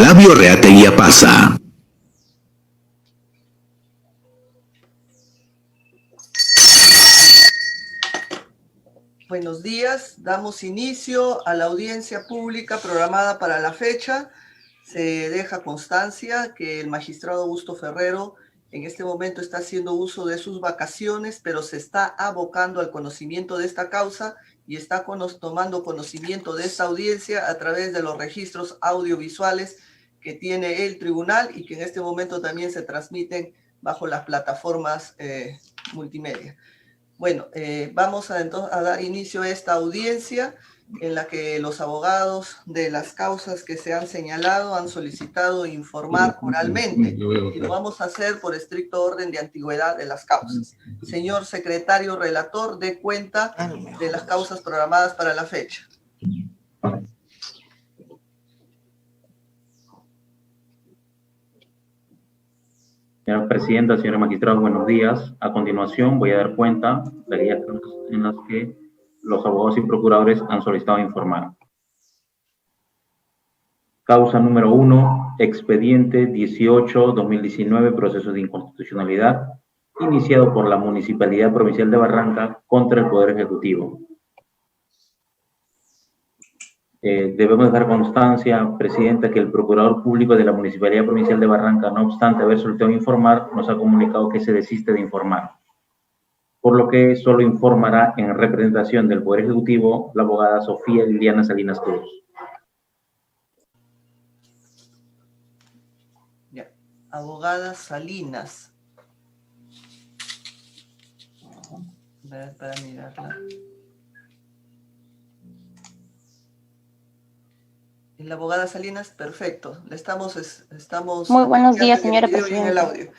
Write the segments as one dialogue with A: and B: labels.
A: Flavio Reategui Apaza.
B: Buenos días, damos inicio a la audiencia pública programada para la fecha. Se deja constancia que el magistrado Augusto Ferrero en este momento está haciendo uso de sus vacaciones, pero se está abocando al conocimiento de esta causa y está tomando conocimiento de esta audiencia a través de los registros audiovisuales que tiene el tribunal y que en este momento también se transmiten bajo las plataformas multimedia. Bueno, vamos a dar inicio a esta audiencia en la que los abogados de las causas que se han señalado han solicitado informar oralmente y lo vamos a hacer por estricto orden de antigüedad de las causas. Señor secretario relator, dé cuenta de las causas programadas para la fecha.
C: Señora Presidenta, señores magistrados, buenos días. A continuación voy a dar cuenta de aquellas causas en las que los abogados y procuradores han solicitado informar. Causa número 1, expediente 18-2019, proceso de inconstitucionalidad, iniciado por la Municipalidad Provincial de Barranca contra el Poder Ejecutivo. Debemos dar constancia, Presidenta, que el Procurador Público de la Municipalidad Provincial de Barranca, no obstante haber solicitado informar, nos ha comunicado que se desiste de informar, por lo que solo informará en representación del Poder Ejecutivo la abogada Sofía Liliana Salinas Cruz.
B: Ya. Abogada Salinas. A ver, para mirarla. La abogada Salinas, perfecto. Estamos
D: Muy buenos días, señora Presidenta.
B: El audio.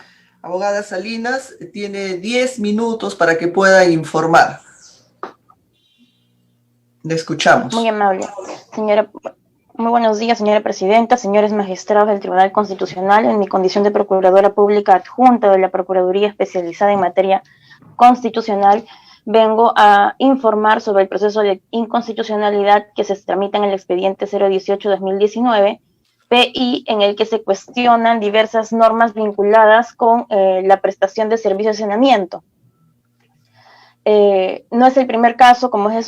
B: Abogada Salinas tiene 10 minutos para que pueda informar. Le escuchamos.
D: Muy amable. Muy buenos días, señora Presidenta, señores magistrados del Tribunal Constitucional. En mi condición de Procuradora Pública Adjunta de la Procuraduría Especializada en Materia Constitucional, vengo a informar sobre el proceso de inconstitucionalidad que se tramita en el expediente 018-2019, PI, en el que se cuestionan diversas normas vinculadas con la prestación de servicios de saneamiento. No es el primer caso, como es de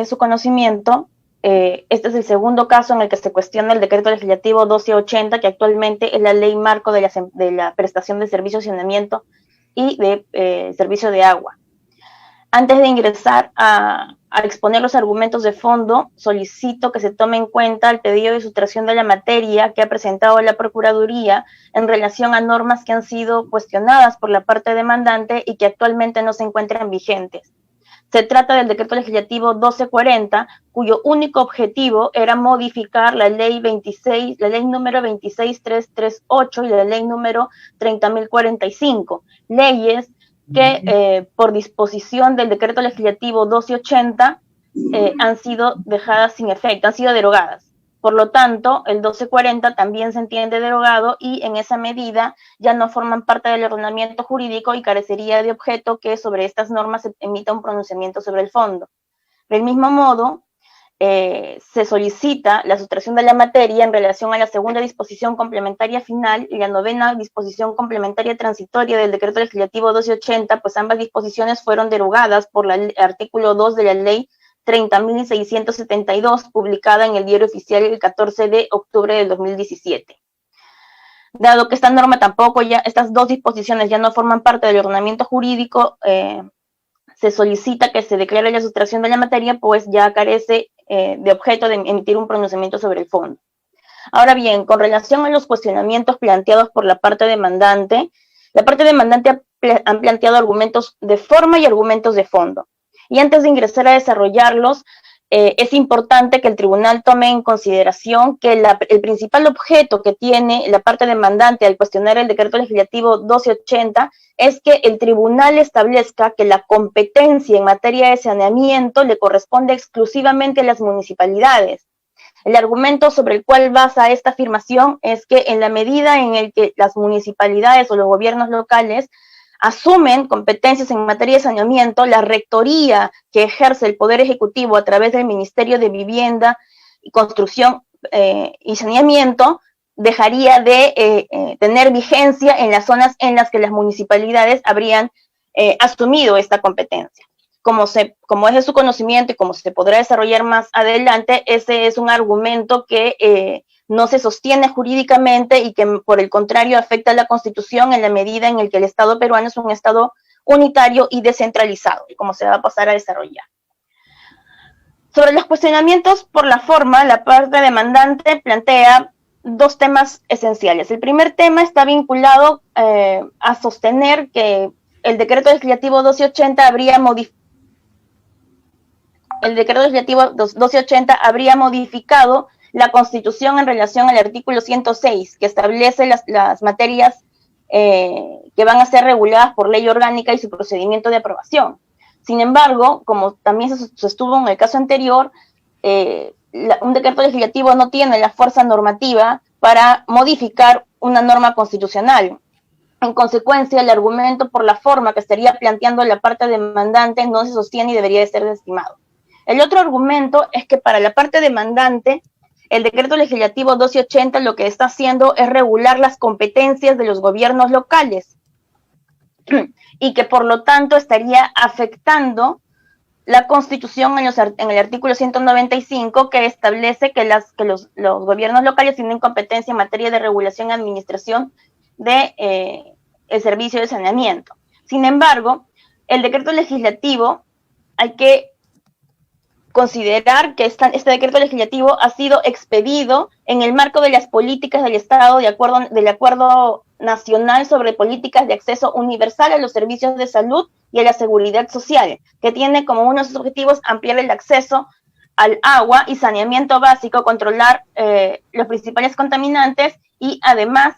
D: su conocimiento. Este es el segundo caso en el que se cuestiona el decreto legislativo 1280, que actualmente es la ley marco de la prestación de servicios de saneamiento y de servicio de agua. Antes de ingresar a exponer los argumentos de fondo, solicito que se tome en cuenta el pedido de sustracción de la materia que ha presentado la Procuraduría en relación a normas que han sido cuestionadas por la parte demandante y que actualmente no se encuentran vigentes. Se trata del decreto legislativo 1240, cuyo único objetivo era modificar la ley número 26338 y la ley número 30.045, leyes que por disposición del decreto legislativo 1280 han sido dejadas sin efecto, han sido derogadas. Por lo tanto, el 1240 también se entiende derogado y en esa medida ya no forman parte del ordenamiento jurídico y carecería de objeto que sobre estas normas se emita un pronunciamiento sobre el fondo. Del mismo modo, se solicita la sustracción de la materia en relación a la segunda disposición complementaria final y la novena disposición complementaria transitoria del decreto legislativo 1280, pues ambas disposiciones fueron derogadas por el artículo 2 de la ley 30.672, publicada en el Diario Oficial el 14 de octubre del 2017. Dado que esta norma estas dos disposiciones ya no forman parte del ordenamiento jurídico, se solicita que se declare la sustracción de la materia, pues ya carece de objeto de emitir un pronunciamiento sobre el fondo. Ahora bien, con relación a los cuestionamientos planteados por la parte demandante ha planteado argumentos de forma y argumentos de fondo. Y antes de ingresar a desarrollarlos, es importante que el tribunal tome en consideración que el principal objeto que tiene la parte demandante al cuestionar el decreto legislativo 1280 es que el tribunal establezca que la competencia en materia de saneamiento le corresponde exclusivamente a las municipalidades. El argumento sobre el cual basa esta afirmación es que en la medida en el que las municipalidades o los gobiernos locales asumen competencias en materia de saneamiento, la rectoría que ejerce el Poder Ejecutivo a través del Ministerio de Vivienda y Construcción y Saneamiento dejaría de tener vigencia en las zonas en las que las municipalidades habrían asumido esta competencia. Como es de su conocimiento y como se podrá desarrollar más adelante, ese es un argumento que no se sostiene jurídicamente y que por el contrario afecta a la Constitución en la medida en la que el Estado peruano es un Estado unitario y descentralizado, como se va a pasar a desarrollar. Sobre los cuestionamientos por la forma, la parte demandante plantea dos temas esenciales. El primer tema está vinculado a sostener que el decreto legislativo 1280 habría modificado la Constitución en relación al artículo 106, que establece las materias que van a ser reguladas por ley orgánica y su procedimiento de aprobación. Sin embargo, como también se sostuvo en el caso anterior, un decreto legislativo no tiene la fuerza normativa para modificar una norma constitucional. En consecuencia, el argumento por la forma que estaría planteando la parte demandante no se sostiene y debería de ser desestimado. El otro argumento es que para la parte demandante, el decreto legislativo 1280 lo que está haciendo es regular las competencias de los gobiernos locales y que por lo tanto estaría afectando la Constitución en el artículo 195, que establece que los gobiernos locales tienen competencia en materia de regulación y administración de el servicio de saneamiento. Sin embargo, el decreto legislativo, hay que considerar que este decreto legislativo ha sido expedido en el marco de las políticas del Estado del Acuerdo Nacional sobre Políticas de Acceso Universal a los Servicios de Salud y a la Seguridad Social, que tiene como uno de sus objetivos ampliar el acceso al agua y saneamiento básico, controlar los principales contaminantes y además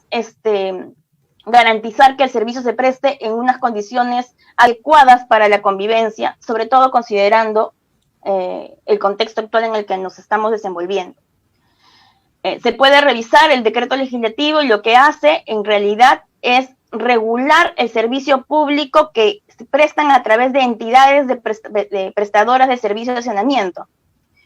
D: garantizar que el servicio se preste en unas condiciones adecuadas para la convivencia, sobre todo considerando el contexto actual en el que nos estamos desenvolviendo. Se puede revisar el decreto legislativo y lo que hace en realidad es regular el servicio público que se prestan a través de entidades de prestadoras de servicios de saneamiento.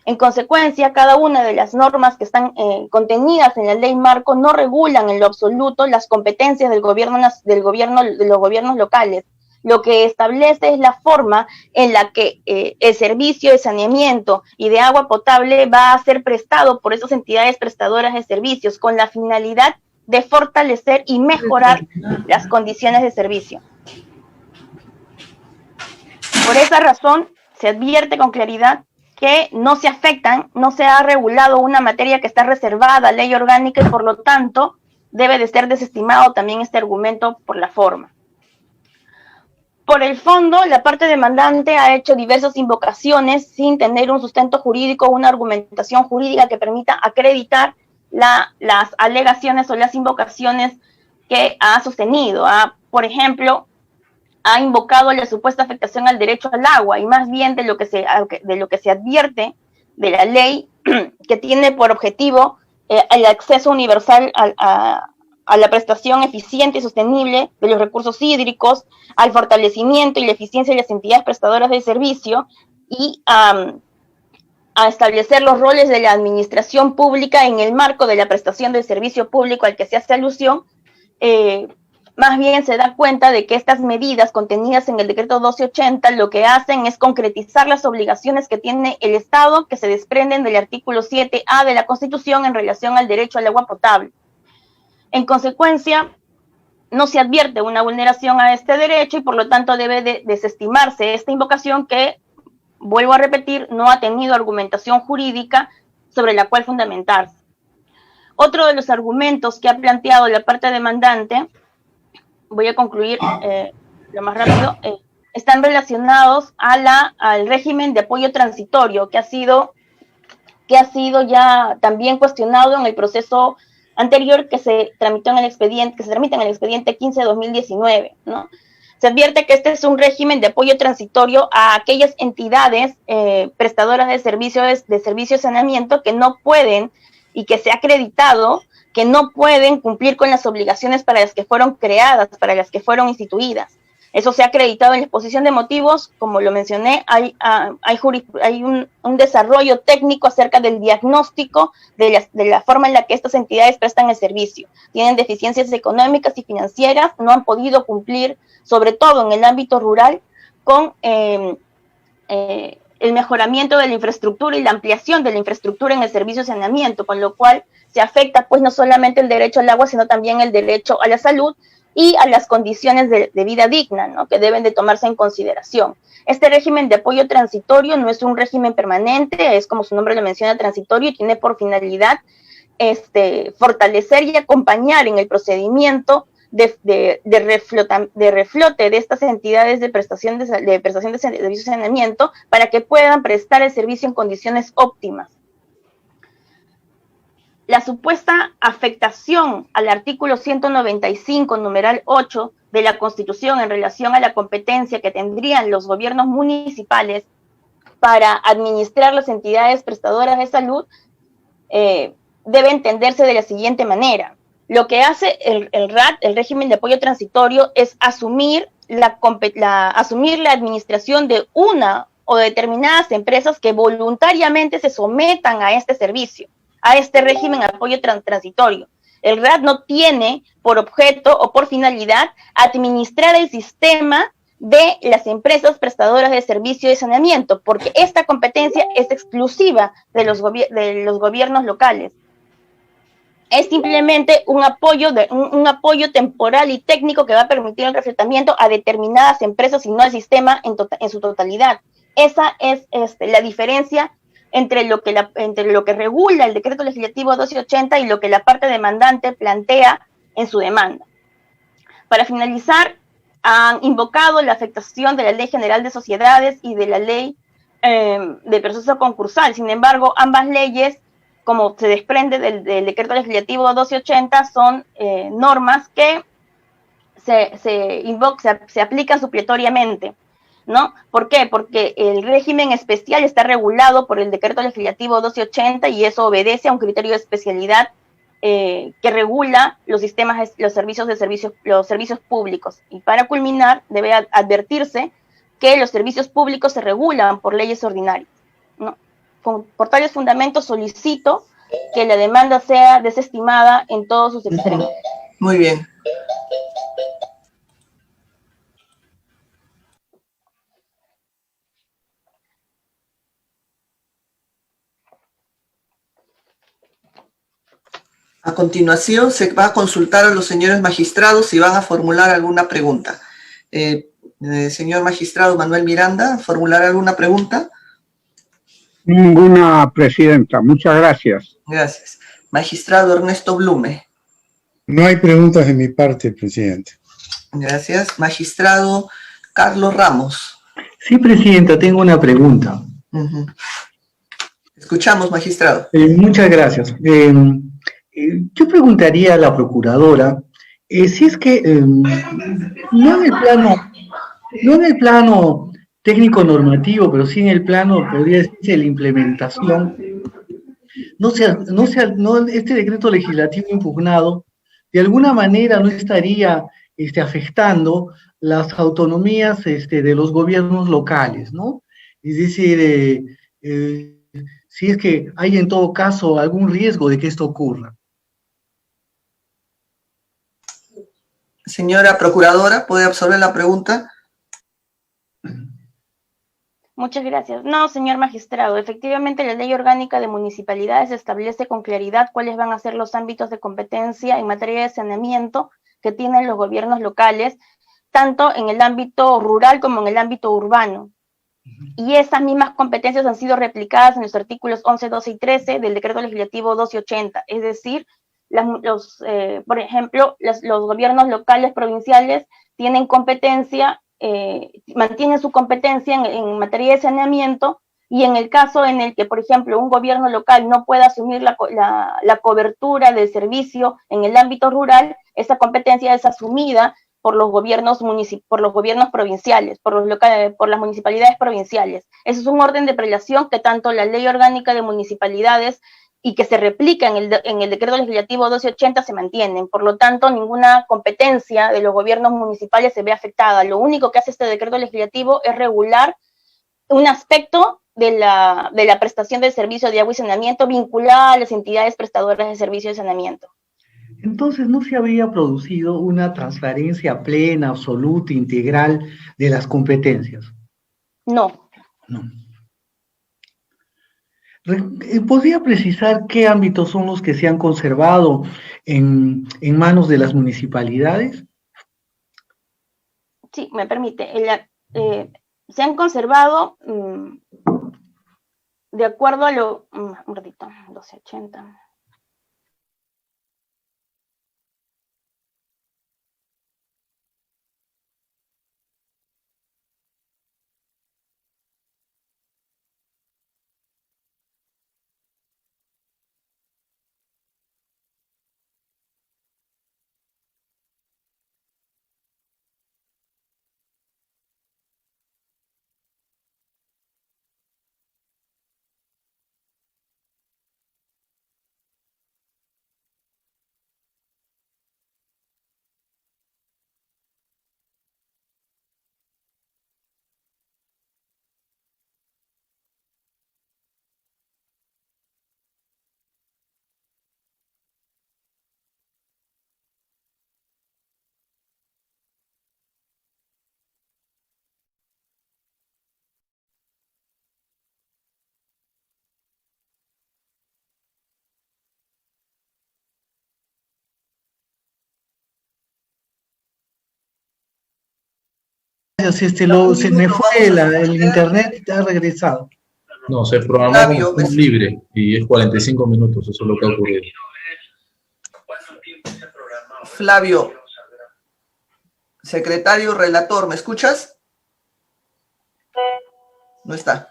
D: En consecuencia, cada una de las normas que están contenidas en la ley marco no regulan en lo absoluto las competencias de los gobiernos locales. Lo que establece es la forma en la que el servicio de saneamiento y de agua potable va a ser prestado por esas entidades prestadoras de servicios con la finalidad de fortalecer y mejorar las condiciones de servicio. Por esa razón, se advierte con claridad que no se afectan, no se ha regulado una materia que está reservada a ley orgánica y por lo tanto debe de ser desestimado también este argumento por la forma. Por el fondo, la parte demandante ha hecho diversas invocaciones sin tener un sustento jurídico, una argumentación jurídica que permita acreditar las alegaciones o las invocaciones que ha sostenido. Por ejemplo, ha invocado la supuesta afectación al derecho al agua y más bien de lo que se advierte de la ley que tiene por objetivo el acceso universal a la prestación eficiente y sostenible de los recursos hídricos, al fortalecimiento y la eficiencia de las entidades prestadoras de servicio y a establecer los roles de la administración pública en el marco de la prestación del servicio público al que se hace alusión. Más bien se da cuenta de que estas medidas contenidas en el decreto 1280 lo que hacen es concretizar las obligaciones que tiene el Estado que se desprenden del artículo 7A de la Constitución en relación al derecho al agua potable. En consecuencia, no se advierte una vulneración a este derecho y por lo tanto debe de desestimarse esta invocación que, vuelvo a repetir, no ha tenido argumentación jurídica sobre la cual fundamentarse. Otro de los argumentos que ha planteado la parte demandante, voy a concluir lo más rápido, están relacionados al régimen de apoyo transitorio que ha sido ya también cuestionado en el proceso anterior que se tramita en el expediente 15/2019, ¿no? Se advierte que este es un régimen de apoyo transitorio a aquellas entidades prestadoras de servicios de saneamiento que no pueden y que se ha acreditado que no pueden cumplir con las obligaciones para las que fueron creadas, para las que fueron instituidas. Eso se ha acreditado en la exposición de motivos, como lo mencioné, hay un desarrollo técnico acerca del diagnóstico de la forma en la que estas entidades prestan el servicio. Tienen deficiencias económicas y financieras, no han podido cumplir, sobre todo en el ámbito rural, con el mejoramiento de la infraestructura y la ampliación de la infraestructura en el servicio de saneamiento, con lo cual se afecta pues no solamente el derecho al agua, sino también el derecho a la salud y a las condiciones de vida digna, ¿no?, que deben de tomarse en consideración. Este régimen de apoyo transitorio no es un régimen permanente, es como su nombre lo menciona, transitorio, y tiene por finalidad fortalecer y acompañar en el procedimiento de reflote de estas entidades de prestación de servicios de saneamiento para que puedan prestar el servicio en condiciones óptimas. La supuesta afectación al artículo 195, numeral 8 de la Constitución en relación a la competencia que tendrían los gobiernos municipales para administrar las entidades prestadoras de salud debe entenderse de la siguiente manera. Lo que hace el RAT, el régimen de apoyo transitorio, es asumir la administración de una o determinadas empresas que voluntariamente se sometan a este servicio, a este régimen de apoyo transitorio. El RAT no tiene por objeto o por finalidad administrar el sistema de las empresas prestadoras de servicio de saneamiento, porque esta competencia es exclusiva de los gobiernos locales. Es simplemente un apoyo temporal y técnico que va a permitir el reflotamiento a determinadas empresas y no al sistema en su totalidad. Esa es la diferencia entre lo que regula el decreto legislativo 1280 y lo que la parte demandante plantea en su demanda. Para finalizar, han invocado la afectación de la Ley General de Sociedades y de la Ley de Proceso Concursal. Sin embargo, ambas leyes, como se desprende del decreto legislativo 1280, son normas que se aplican supletoriamente, ¿no? ¿Por qué? Porque el régimen especial está regulado por el decreto legislativo 1280 y eso obedece a un criterio de especialidad que regula los servicios públicos. Y para culminar, debe advertirse que los servicios públicos se regulan por leyes ordinarias, ¿no? Por tales fundamentos solicito que la demanda sea desestimada en todos sus extremos.
B: Muy bien. A continuación se va a consultar a los señores magistrados si van a formular alguna pregunta. Señor magistrado Manuel Miranda, ¿formular alguna pregunta?
E: Ninguna, presidenta. Muchas gracias.
B: Gracias. Magistrado Ernesto Blume.
F: No hay preguntas de mi parte, presidente.
B: Gracias. Magistrado Carlos Ramos.
G: Sí, presidenta, tengo una pregunta.
B: Escuchamos, magistrado.
G: Muchas gracias. Yo preguntaría a la procuradora si es que no en el plano técnico normativo, pero sí en el plano, podría decirse, de la implementación, este decreto legislativo impugnado de alguna manera no estaría afectando las autonomías de los gobiernos locales, ¿no? Es decir, si es que hay en todo caso algún riesgo de que esto ocurra.
B: Señora procuradora, ¿puede absorber la pregunta?
D: Muchas gracias. No, señor magistrado, efectivamente la Ley Orgánica de Municipalidades establece con claridad cuáles van a ser los ámbitos de competencia en materia de saneamiento que tienen los gobiernos locales, tanto en el ámbito rural como en el ámbito urbano. Y esas mismas competencias han sido replicadas en los artículos 11, 12 y 13 del decreto legislativo 1280, es decir, por ejemplo, los gobiernos locales provinciales tienen competencia, mantienen su competencia en materia de saneamiento, y en el caso en el que, por ejemplo, un gobierno local no pueda asumir la cobertura del servicio en el ámbito rural, esa competencia es asumida por los gobiernos provinciales, por las municipalidades provinciales. Ese es un orden de prelación que tanto la Ley Orgánica de Municipalidades y que se replica en el decreto legislativo 1280 se mantienen. Por lo tanto, ninguna competencia de los gobiernos municipales se ve afectada. Lo único que hace este decreto legislativo es regular un aspecto de la prestación del servicio de agua y saneamiento vinculada a las entidades prestadoras de servicio de saneamiento.
G: Entonces, ¿no se habría producido una transparencia plena, absoluta, integral de las competencias?
D: No.
G: No. ¿Podría precisar qué ámbitos son los que se han conservado en manos de las municipalidades?
D: Sí, me permite. Se han conservado de acuerdo a lo... un ratito, 1280.
G: Se me fue el internet y ha regresado.
H: No, se programó
B: Flavio,
H: un libre y es 45 minutos, eso es lo que ha ocurrido.
B: Flavio, secretario relator, ¿me escuchas? No está.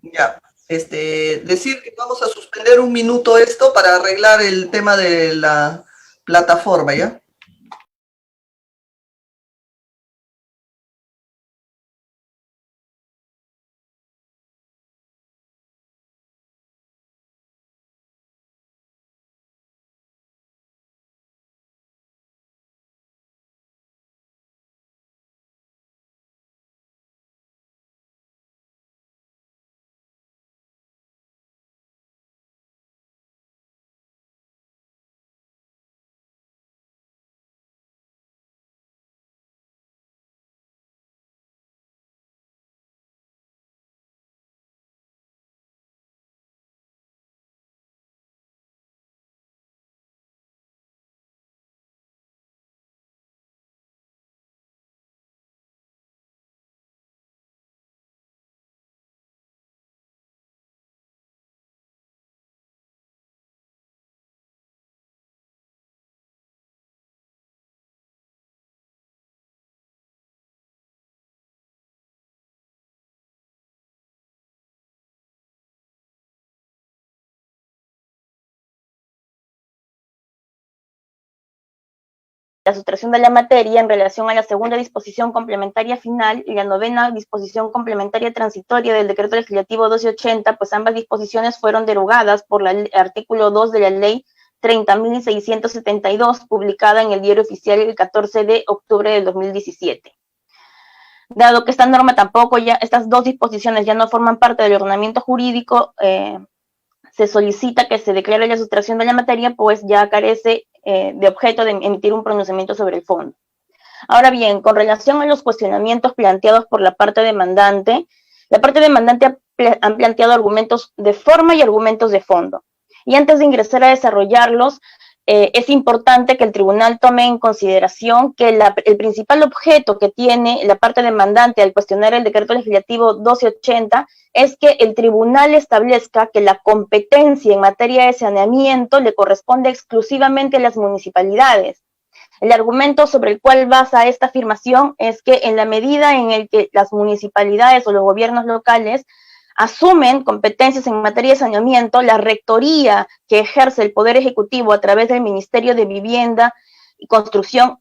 B: Ya, decir que vamos a suspender un minuto esto para arreglar el tema de la plataforma, ¿ya?
D: La sustracción de la materia en relación a la segunda disposición complementaria final y la novena disposición complementaria transitoria del decreto legislativo 1280, pues ambas disposiciones fueron derogadas por el artículo 2 de la ley 30.672, publicada en el Diario Oficial el 14 de octubre del 2017. Dado que esta norma tampoco ya, estas dos disposiciones ya no forman parte del ordenamiento jurídico, se solicita que se declare la sustracción de la materia, pues ya carece de objeto de emitir un pronunciamiento sobre el fondo. Ahora bien, con relación a los cuestionamientos planteados por la parte demandante han planteado argumentos de forma y argumentos de fondo. Y antes de ingresar a desarrollarlos, es importante que el tribunal tome en consideración que el principal objeto que tiene la parte demandante al cuestionar el decreto legislativo 1280 es que el tribunal establezca que la competencia en materia de saneamiento le corresponde exclusivamente a las municipalidades. El argumento sobre el cual basa esta afirmación es que en la medida en el que las municipalidades o los gobiernos locales asumen competencias en materia de saneamiento, la rectoría que ejerce el Poder Ejecutivo a través del Ministerio de Vivienda y Construcción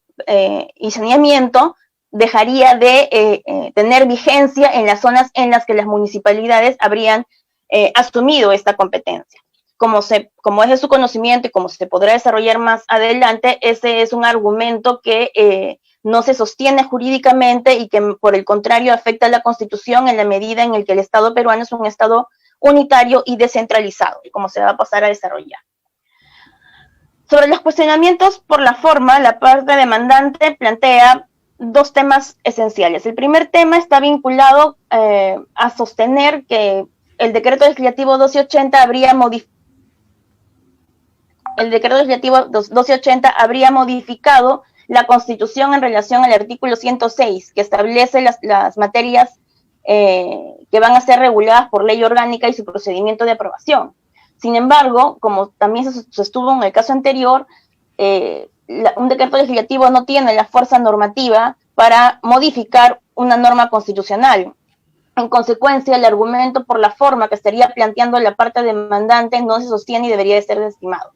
D: y Saneamiento dejaría de tener vigencia en las zonas en las que las municipalidades habrían asumido esta competencia. Como es de su conocimiento y como se podrá desarrollar más adelante, ese es un argumento que no se sostiene jurídicamente y que por el contrario afecta a la Constitución en la medida en el que el Estado peruano es un Estado unitario y descentralizado, como se va a pasar a desarrollar. Sobre los cuestionamientos por la forma, la parte demandante plantea dos temas esenciales. El primer tema está vinculado a sostener que el decreto legislativo 1280 habría modificado la Constitución en relación al artículo 106, que establece las materias que van a ser reguladas por ley orgánica y su procedimiento de aprobación. Sin embargo, como también se sostuvo en el caso anterior, un decreto legislativo no tiene la fuerza normativa para modificar una norma constitucional. En consecuencia, el argumento por la forma que estaría planteando la parte demandante no se sostiene y debería de ser desestimado.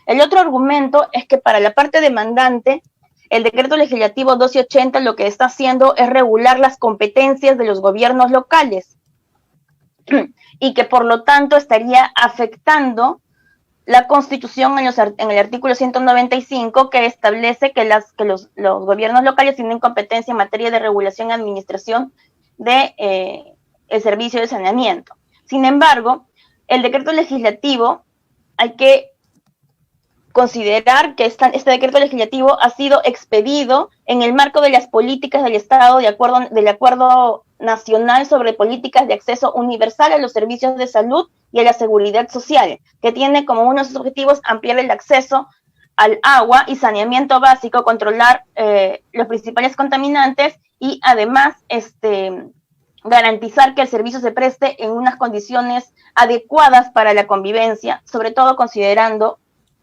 D: El otro argumento es que para la parte demandante, el decreto legislativo 1280 lo que está haciendo es regular las competencias de los gobiernos locales y que por lo tanto estaría afectando la Constitución en el artículo 195, que establece que los gobiernos locales tienen competencia en materia de regulación y administración de el servicio de saneamiento. Sin embargo, el decreto legislativo, hay que considerar que este decreto legislativo ha sido expedido en el marco de las políticas del Estado del Acuerdo Nacional sobre Políticas de Acceso Universal a los Servicios de Salud y a la Seguridad Social, que tiene como uno de sus objetivos ampliar el acceso al agua y saneamiento básico, controlar los principales contaminantes y además garantizar que el servicio se preste en unas condiciones adecuadas para la convivencia, sobre todo considerando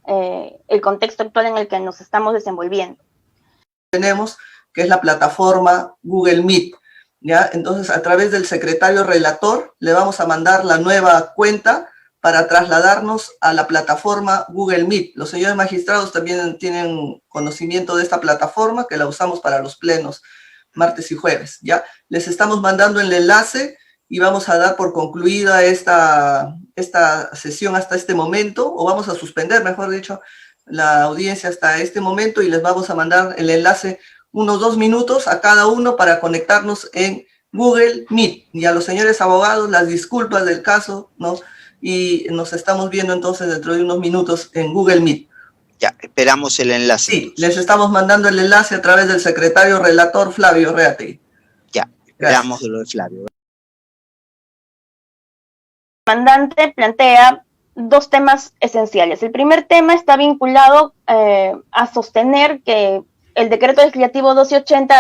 D: el contexto actual en el que nos estamos desenvolviendo.
B: Tenemos, que es la plataforma Google Meet, ¿ya? Entonces, a través del secretario relator, le vamos a mandar la nueva cuenta para trasladarnos a la plataforma Google Meet. Los señores magistrados también tienen conocimiento de esta plataforma, que la usamos para los plenos martes y jueves, ¿ya? Les estamos mandando el enlace y vamos a dar por concluida esta sesión hasta este momento, o vamos a suspender, mejor dicho, la audiencia hasta este momento, y les vamos a mandar el enlace unos 2 minutos a cada uno para conectarnos en Google Meet. Y a los señores abogados, las disculpas del caso, ¿no? Y nos estamos viendo entonces dentro de unos minutos en Google Meet.
I: Ya, esperamos el enlace.
B: Sí, les estamos mandando el enlace a través del secretario relator Flavio Reategui.
I: Ya, esperamos lo de Flavio.
D: El mandante plantea dos temas esenciales. El primer tema está vinculado a sostener que el decreto legislativo 1280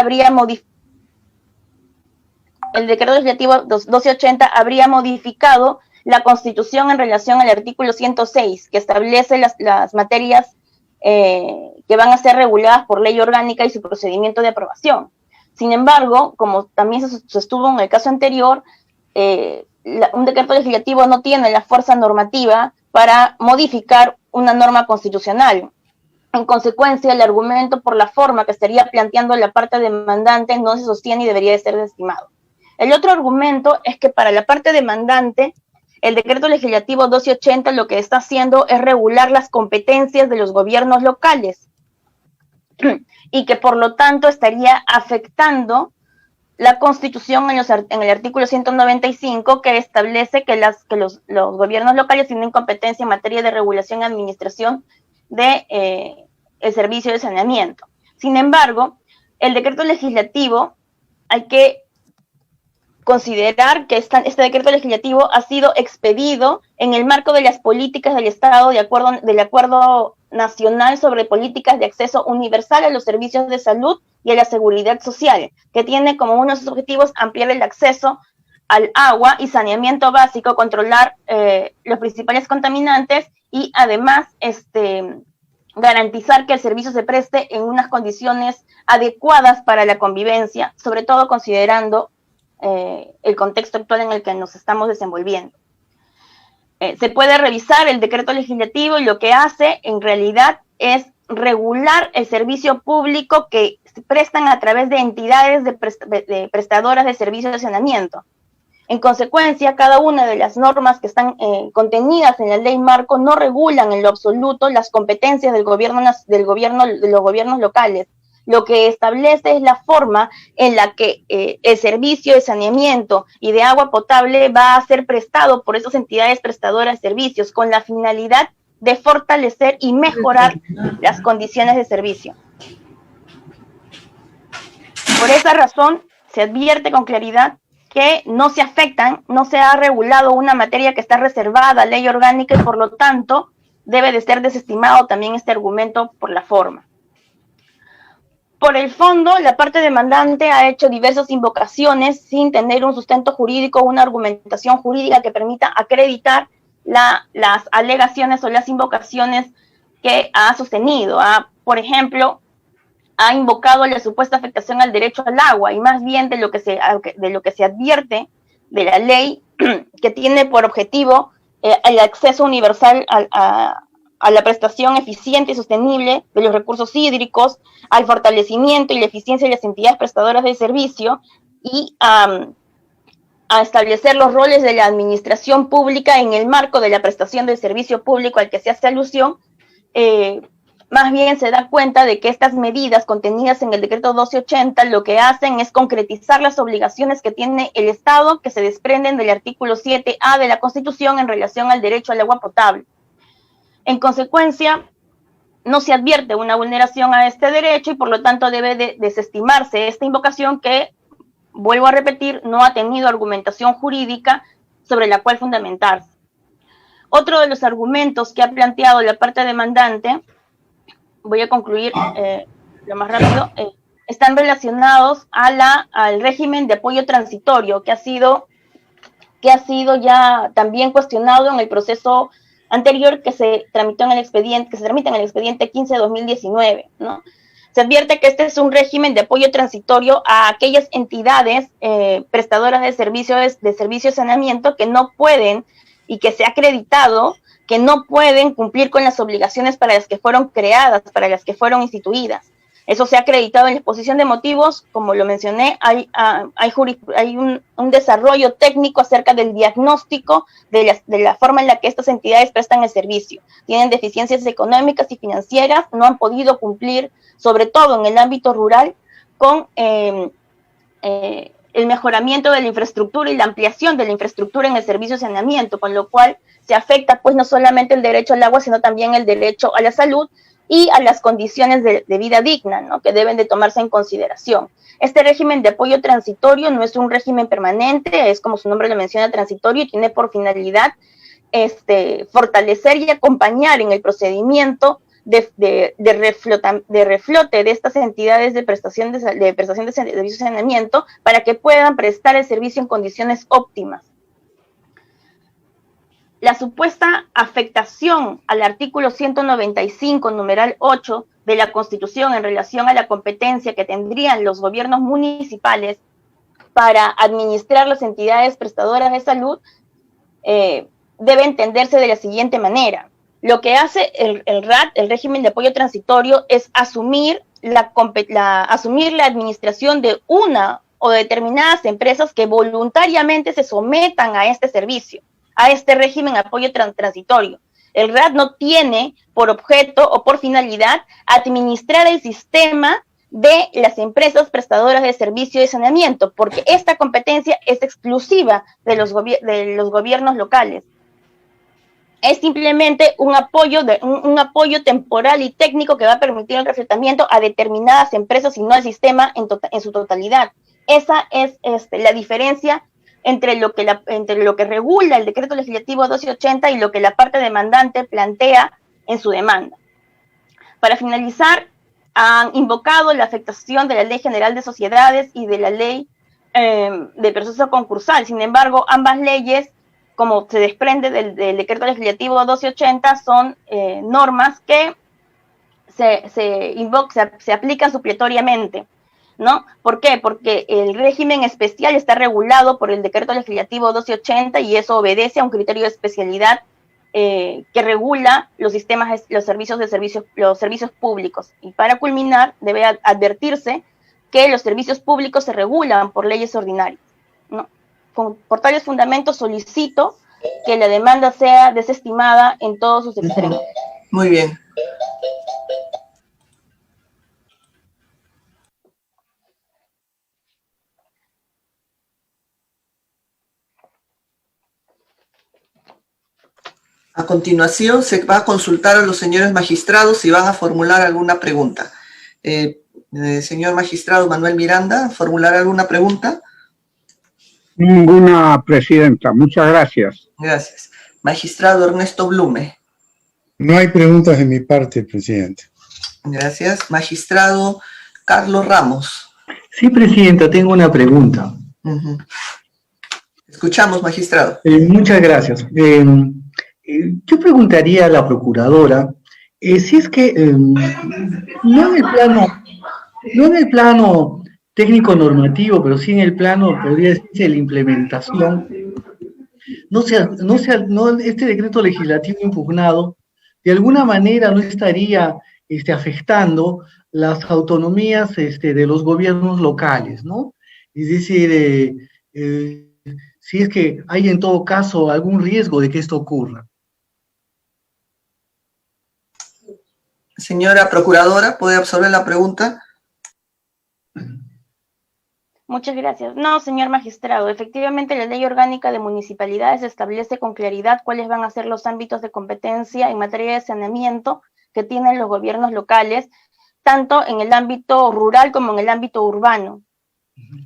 D: habría modificado la Constitución en relación al artículo 106, que establece las materias que van a ser reguladas por ley orgánica y su procedimiento de aprobación. Sin embargo, como también se sostuvo en el caso anterior, un decreto legislativo no tiene la fuerza normativa para modificar una norma constitucional. En consecuencia, el argumento por la forma que estaría planteando la parte demandante no se sostiene y debería de ser desestimado. El otro argumento es que para la parte demandante, el decreto legislativo 1280 lo que está haciendo es regular las competencias de los gobiernos locales y que por lo tanto estaría afectando la Constitución en el artículo 195, que establece que los gobiernos locales tienen competencia en materia de regulación y administración de el servicio de saneamiento. Sin embargo, el decreto legislativo, hay que considerar que este decreto legislativo ha sido expedido en el marco de las políticas del Estado del Acuerdo Nacional sobre Políticas de Acceso Universal a los Servicios de Salud y a la Seguridad Social, que tiene como uno de sus objetivos ampliar el acceso al agua y saneamiento básico, controlar los principales contaminantes y además garantizar que el servicio se preste en unas condiciones adecuadas para la convivencia, sobre todo considerando el contexto actual en el que nos estamos desenvolviendo. Se puede revisar el decreto legislativo y lo que hace en realidad es regular el servicio público que se prestan a través de entidades de prestadoras de servicios de saneamiento. En consecuencia, cada una de las normas que están contenidas en la ley marco no regulan en lo absoluto las competencias de los gobiernos locales. Lo que establece es la forma en la que el servicio de saneamiento y de agua potable va a ser prestado por esas entidades prestadoras de servicios, con la finalidad de fortalecer y mejorar las condiciones de servicio. Por esa razón, se advierte con claridad que no se afectan, no se ha regulado una materia que está reservada a ley orgánica y por lo tanto debe de ser desestimado también este argumento por la forma. Por el fondo, la parte demandante ha hecho diversas invocaciones sin tener un sustento jurídico, una argumentación jurídica que permita acreditar las alegaciones o las invocaciones que ha sostenido. Por ejemplo, ha invocado la supuesta afectación al derecho al agua y más bien de lo que se advierte de la ley que tiene por objetivo el acceso universal a la prestación eficiente y sostenible de los recursos hídricos, al fortalecimiento y la eficiencia de las entidades prestadoras de servicio y a establecer los roles de la administración pública en el marco de la prestación del servicio público al que se hace alusión. Más bien se da cuenta de que estas medidas contenidas en el decreto 1280 lo que hacen es concretizar las obligaciones que tiene el Estado que se desprenden del artículo 7A de la Constitución en relación al derecho al agua potable. En consecuencia, no se advierte una vulneración a este derecho y por lo tanto debe de desestimarse esta invocación que, vuelvo a repetir, no ha tenido argumentación jurídica sobre la cual fundamentarse. Otro de los argumentos que ha planteado la parte demandante, voy a concluir lo más rápido, están relacionados al régimen de apoyo transitorio que ha sido ya también cuestionado en el proceso anterior que se tramita en el expediente 15/2019, ¿no? Se advierte que este es un régimen de apoyo transitorio a aquellas entidades prestadoras de servicios de saneamiento que no pueden y que se ha acreditado que no pueden cumplir con las obligaciones para las que fueron creadas, para las que fueron instituidas. Eso se ha acreditado en la exposición de motivos, como lo mencioné, hay un desarrollo técnico acerca del diagnóstico de la forma en la que estas entidades prestan el servicio. Tienen deficiencias económicas y financieras, no han podido cumplir, sobre todo en el ámbito rural, con el mejoramiento de la infraestructura y la ampliación de la infraestructura en el servicio de saneamiento, con lo cual se afecta pues no solamente el derecho al agua, sino también el derecho a la salud y a las condiciones de vida digna, ¿no?, que deben de tomarse en consideración. Este régimen de apoyo transitorio no es un régimen permanente, es como su nombre lo menciona, transitorio, y tiene por finalidad fortalecer y acompañar en el procedimiento de reflote de estas entidades de prestación de servicios de saneamiento para que puedan prestar el servicio en condiciones óptimas. La supuesta afectación al artículo 195, numeral 8 de la Constitución en relación a la competencia que tendrían los gobiernos municipales para administrar las entidades prestadoras de salud debe entenderse de la siguiente manera. Lo que hace el RAT, el régimen de apoyo transitorio, es asumir la administración de una o determinadas empresas que voluntariamente se sometan a este servicio, a este régimen de apoyo transitorio. El RAT no tiene por objeto o por finalidad administrar el sistema de las empresas prestadoras de servicio de saneamiento, porque esta competencia es exclusiva de los gobiernos locales. Es simplemente un apoyo temporal y técnico que va a permitir el reflotamiento a determinadas empresas y no al sistema en su totalidad. Esa es la diferencia entre lo que regula el decreto legislativo 1280 y lo que la parte demandante plantea en su demanda. Para finalizar, han invocado la afectación de la Ley General de Sociedades y de la Ley de Proceso Concursal. Sin embargo, ambas leyes, como se desprende del decreto legislativo 1280, son normas que se aplican supletoriamente, ¿no? ¿Por qué? Porque el régimen especial está regulado por el decreto legislativo 1280 y eso obedece a un criterio de especialidad que regula los servicios públicos. Y para culminar, debe advertirse que los servicios públicos se regulan por leyes ordinarias, ¿no? por tales fundamentos solicito que la demanda sea desestimada en todos sus extremos.
B: Muy bien. A continuación, se va a consultar a los señores magistrados si van a formular alguna pregunta. Señor magistrado Manuel Miranda, ¿formular alguna pregunta?
E: Ninguna, presidenta. Muchas gracias.
B: Gracias. Magistrado Ernesto Blume.
F: No hay preguntas de mi parte, presidente.
B: Gracias. Magistrado Carlos Ramos.
G: Sí, presidenta, tengo una pregunta.
B: Escuchamos, magistrado.
G: Muchas gracias. Yo preguntaría a la procuradora si es que no en el plano técnico normativo, pero sí en el plano, podría decirse, de la implementación, este decreto legislativo impugnado de alguna manera no estaría afectando las autonomías de los gobiernos locales, ¿no? Es decir, si es que hay en todo caso algún riesgo de que esto ocurra.
B: Señora procuradora, ¿puede absorber la pregunta?
D: Muchas gracias. No, señor magistrado, efectivamente la Ley Orgánica de Municipalidades establece con claridad cuáles van a ser los ámbitos de competencia en materia de saneamiento que tienen los gobiernos locales, tanto en el ámbito rural como en el ámbito urbano.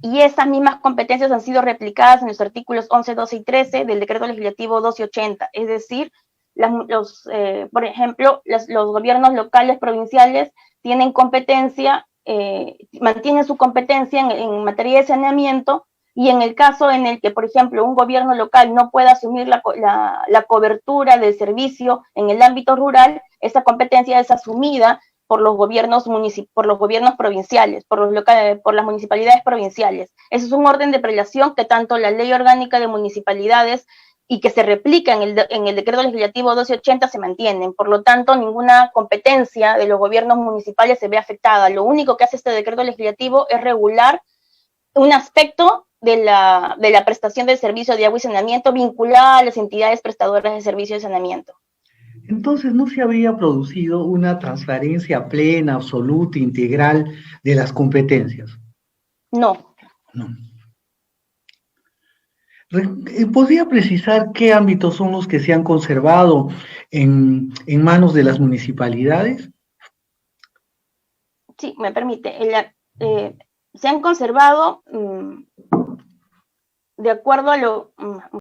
D: Y esas mismas competencias han sido replicadas en los artículos 11, 12 y 13 del Decreto Legislativo 1280, es decir, por ejemplo, los gobiernos locales provinciales tienen competencia, mantienen su competencia en materia de saneamiento, y en el caso en el que, por ejemplo, un gobierno local no pueda asumir la cobertura del servicio en el ámbito rural, esa competencia es asumida por los gobiernos provinciales, por las municipalidades provinciales. Ese es un orden de prelación que tanto la Ley Orgánica de Municipalidades y que se replica en el Decreto Legislativo 1280 se mantienen. Por lo tanto, ninguna competencia de los gobiernos municipales se ve afectada. Lo único que hace este Decreto Legislativo es regular un aspecto de la prestación del servicio de agua y saneamiento vinculada a las entidades prestadoras de servicio de saneamiento.
G: Entonces, ¿no se habría producido una transparencia plena, absoluta, integral de las competencias?
D: No.
G: No. ¿Podría precisar qué ámbitos son los que se han conservado en manos de las municipalidades?
D: Sí, me permite. Se han conservado de acuerdo a lo